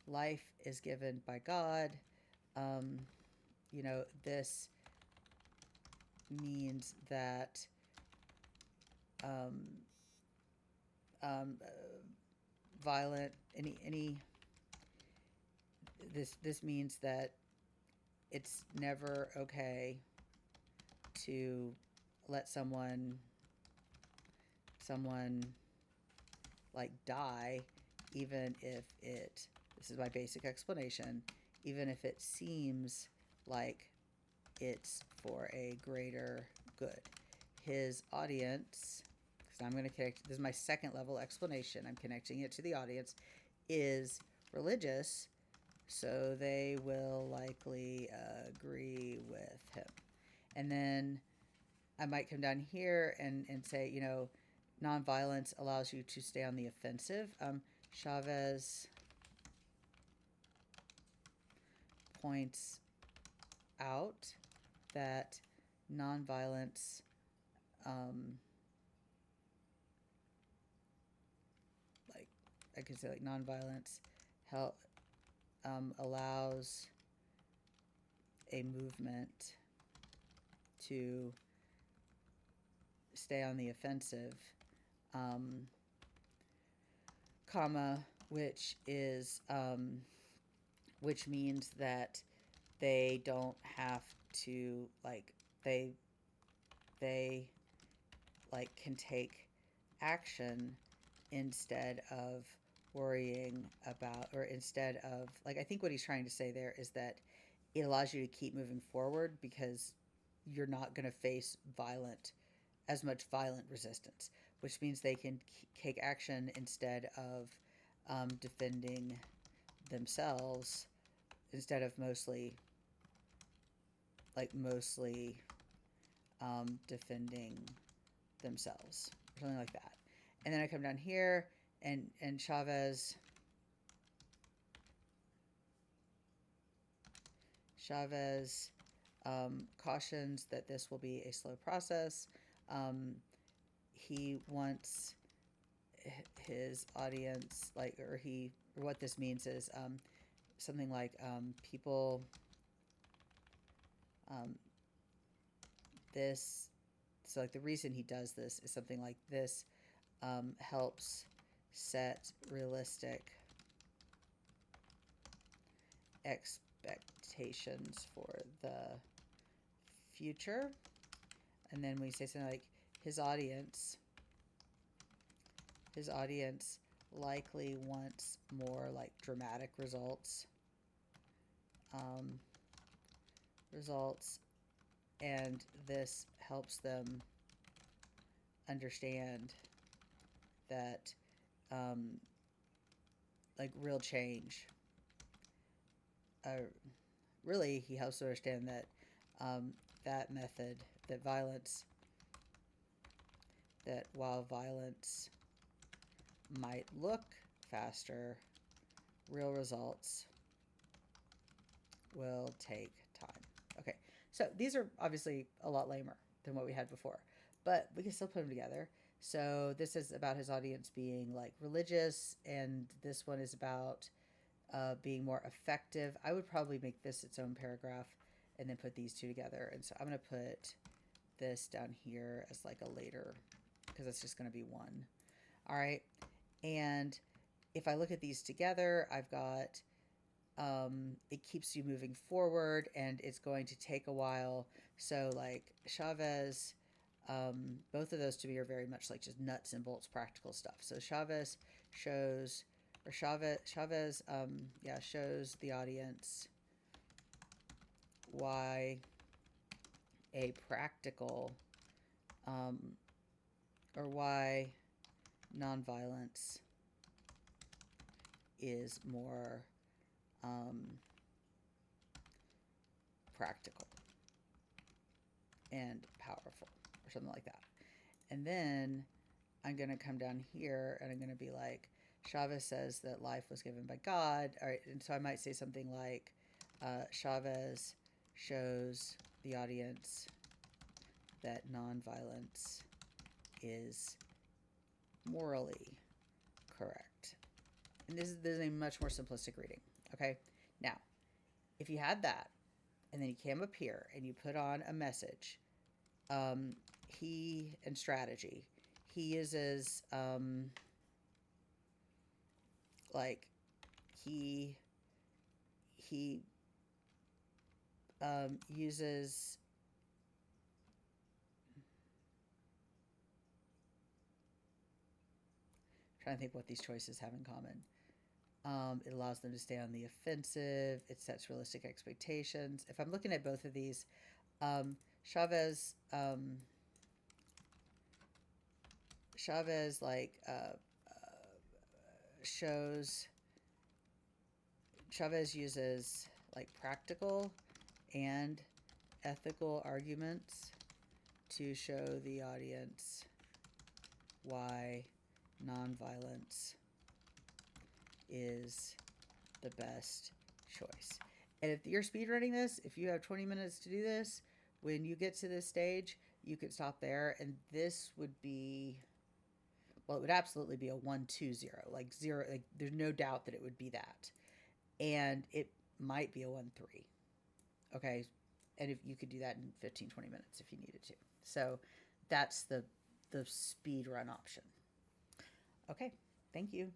life is given by God. This means that violent this means that it's never okay to let someone like die, even if this is my basic explanation, even if it seems like it's for a greater good. His audience, because I'm going to connect, this is my second level explanation, I'm connecting it to the audience, is religious, so they will likely agree with him. And then I might come down here and say, nonviolence allows you to stay on the offensive. Chavez points out that nonviolence like I could say like nonviolence allows a movement to stay on the offensive, which means that they don't have to they can take action instead of worrying about, or instead of I think what he's trying to say there is that it allows you to keep moving forward because you're not going to face as much violent resistance, which means they can take action instead of defending themselves, instead of mostly defending themselves, or something like that. And then I come down here, and Chavez cautions that this will be a slow process. He wants his audience, what this means is something like people, so the reason he does this is something like this helps set realistic expectations for the future. And then we say something like, his audience likely wants more like dramatic results, and this helps them understand that like real change. Really, he helps to understand that that method, that while violence might look faster, real results will take time. Okay, so these are obviously a lot lamer than what we had before, but we can still put them together. So this is about his audience being like religious, and this one is about being more effective. I would probably make this its own paragraph and then put these two together. And so I'm going to put this down here as like a later, because it's just going to be one. All right. And if I look at these together, I've got it keeps you moving forward, and it's going to take a while. So like Chavez, both of those to me are very much like just nuts and bolts practical stuff. So Chavez shows the audience why a practical or why nonviolence is more practical and powerful, or something like that. And then I'm going to come down here and I'm going to be like, Chavez says that life was given by God. All right, and so I might say something like, Chavez shows the audience that nonviolence is morally correct. And this is a much more simplistic reading. Okay, now, if you had that, and then you came up here and you put on a message, and strategy, he uses like he uses trying to think what these choices have in common. It allows them to stay on the offensive. It sets realistic expectations. If I'm looking at both of these, Chavez like Chavez uses like practical and ethical arguments to show the audience why nonviolence is the best choice. And if you're speedrunning this, if you have 20 minutes to do this, when you get to this stage, you could stop there, and this would be, well, it would absolutely be a 1-2-0, like 0, like there's no doubt that it would be that. And it might be a 1-3. Okay, and if you could do that in 15-20 minutes if you needed to. So that's the speed run option. Okay, thank you.